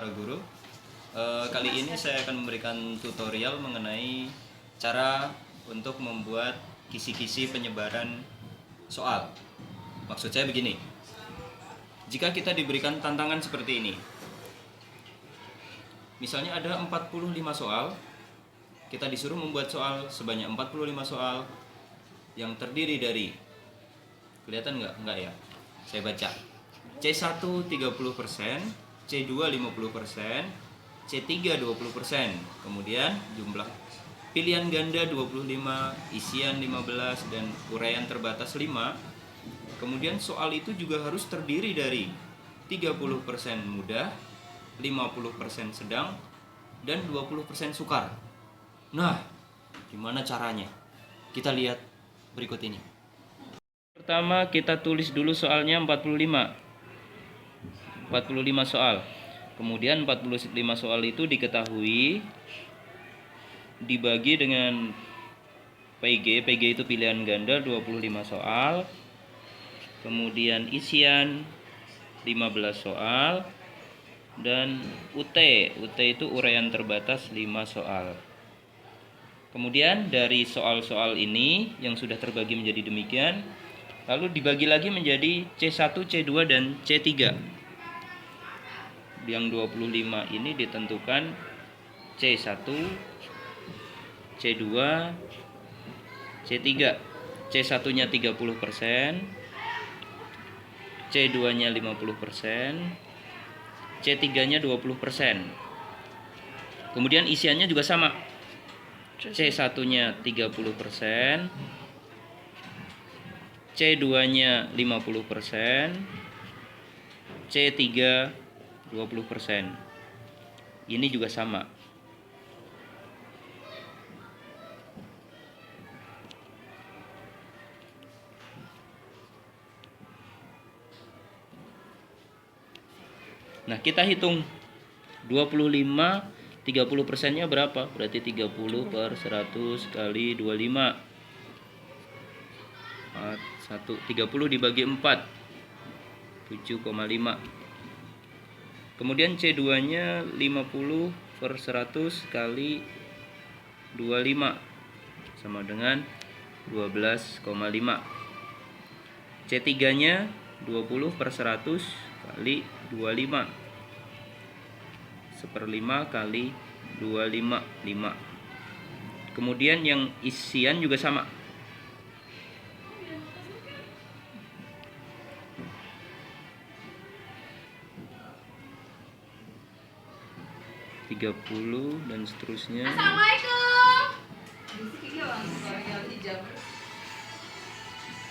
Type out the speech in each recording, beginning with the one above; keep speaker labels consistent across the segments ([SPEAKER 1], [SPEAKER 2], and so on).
[SPEAKER 1] para guru. Kali ini saya akan memberikan tutorial mengenai cara untuk membuat kisi-kisi penyebaran soal. Maksud saya begini, jika kita diberikan tantangan seperti ini, misalnya ada 45 soal, kita disuruh membuat soal sebanyak 45 soal yang terdiri dari, kelihatan nggak? Nggak ya? Saya baca. C1 30%, C2 50%, C3 20%. Kemudian jumlah pilihan ganda 25, isian 15, dan uraian terbatas 5. Kemudian soal itu juga harus terdiri dari 30% mudah, 50% sedang, dan 20% sukar. Nah, gimana caranya? Kita lihat berikut ini. Pertama kita tulis dulu soalnya 45 soal. Kemudian 45 soal itu diketahui dibagi dengan PG itu pilihan ganda 25 soal. Kemudian isian 15 soal dan UT itu uraian terbatas 5 soal. Kemudian dari soal-soal ini yang sudah terbagi menjadi demikian, lalu dibagi lagi menjadi C1, C2, dan C3. Yang 25 ini ditentukan C1, C2, C3. C1-nya 30%, C2-nya 50%, C3-nya 20%. Kemudian isiannya juga sama. C1-nya 30%, C2-nya 50%, C3 20%. Ini juga sama. Nah, kita hitung 25, 30%-nya berapa? Berarti 30 per 100 kali 25. 30 dibagi 4, 7,5. Kemudian C2-nya 50 per 100 kali 25 sama dengan 12,5. C3-nya 20 per 100 kali 25, 1/5 kali 25, 5. Kemudian yang isian juga sama. ,30 dan seterusnya.
[SPEAKER 2] Assalamualaikum.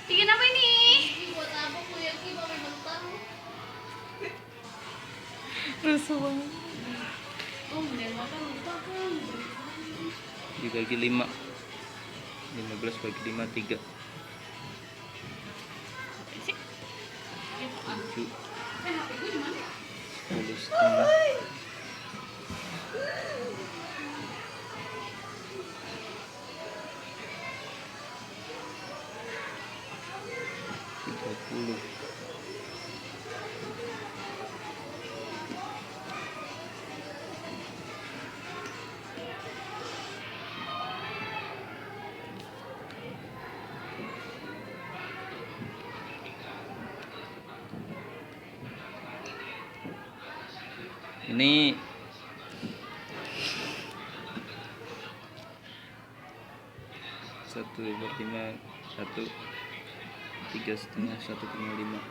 [SPEAKER 2] Bikin apa ini? Buat apa kuliah ki baru bentar. Rusuh banget. Oh, bener makan lupa kan.
[SPEAKER 1] Dibagi 5. 15 bagi 5 3. 7. 10 setengah. 30. Ini satu per 5, 1, 3,5, 1,5.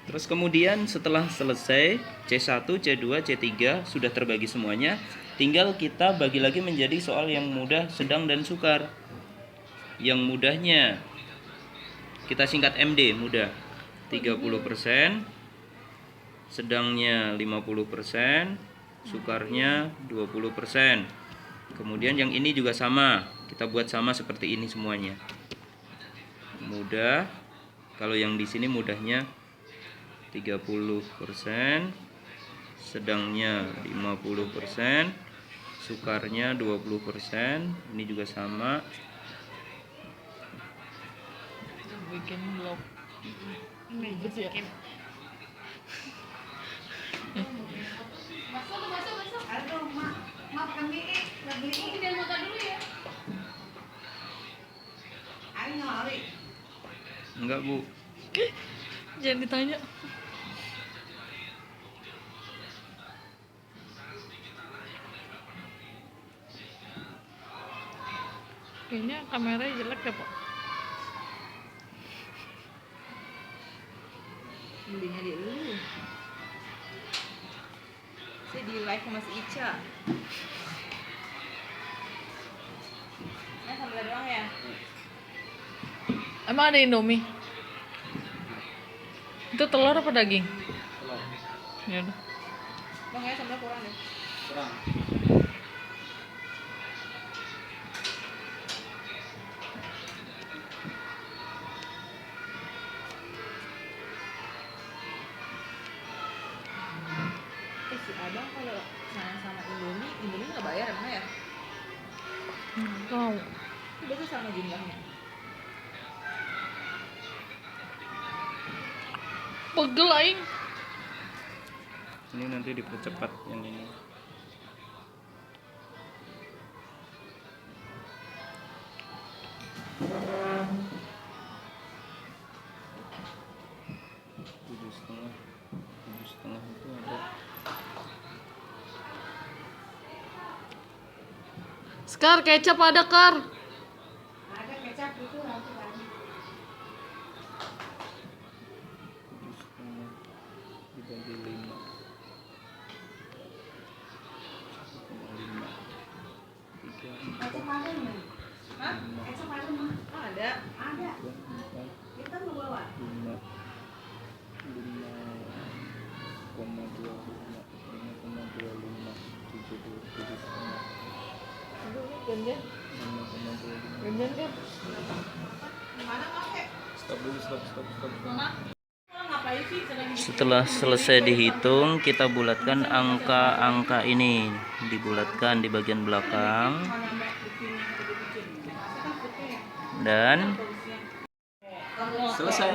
[SPEAKER 1] Terus kemudian setelah selesai C1, C2, C3 sudah terbagi semuanya, tinggal kita bagi lagi menjadi soal yang mudah, sedang, dan sukar. Yang mudahnya kita singkat MD, mudah 30%, sedangnya 50%, sukarnya 20%. Kemudian yang ini juga sama, kita buat sama seperti ini semuanya. Mudah, kalau yang di sini mudahnya 30%, sedangnya 50%, sukarnya 20%. Ini juga sama.
[SPEAKER 2] Bikin vlog. Ini ya.
[SPEAKER 1] Enggak, Bu.
[SPEAKER 2] Jangan ditanya. Kayaknya kameranya jelek ya, Pak.
[SPEAKER 3] Belinya di lu. Saya di live sama si Ica. Sambal doang ya?
[SPEAKER 2] Emang ada Indomie? Itu telur apa daging?
[SPEAKER 1] Telur.
[SPEAKER 2] Ya udah.
[SPEAKER 3] Bang ya sambal kurang deh.
[SPEAKER 1] Kurang.
[SPEAKER 3] Si abang kalau sama Indomie nggak bayar emang ya?
[SPEAKER 2] Nggak tahu.
[SPEAKER 3] Itu biasa sama jumlahnya.
[SPEAKER 2] Pegel aing.
[SPEAKER 1] Ini nanti dipercepat yang ini. Tujuh setengah itu ada.
[SPEAKER 2] Skar, kecap ada, Kar.
[SPEAKER 3] Ada kecap itu nanti kan.
[SPEAKER 1] 7,5 dibagi 5. 1,5. 3.
[SPEAKER 3] Kecap ada nih. Hah? Kecap ada mah? Ada. Ada.
[SPEAKER 1] 4.
[SPEAKER 3] Kita mau bawa.
[SPEAKER 1] 5,25 5,25 7,5
[SPEAKER 2] Aduh, ini gantian.
[SPEAKER 1] 5,25.
[SPEAKER 2] Gantian, Kar.
[SPEAKER 3] Gimana kakek?
[SPEAKER 1] Stop dulu, stop.
[SPEAKER 3] Mama? Ngapain sih?
[SPEAKER 1] Setelah selesai dihitung, kita bulatkan angka-angka ini, dibulatkan di bagian belakang dan selesai.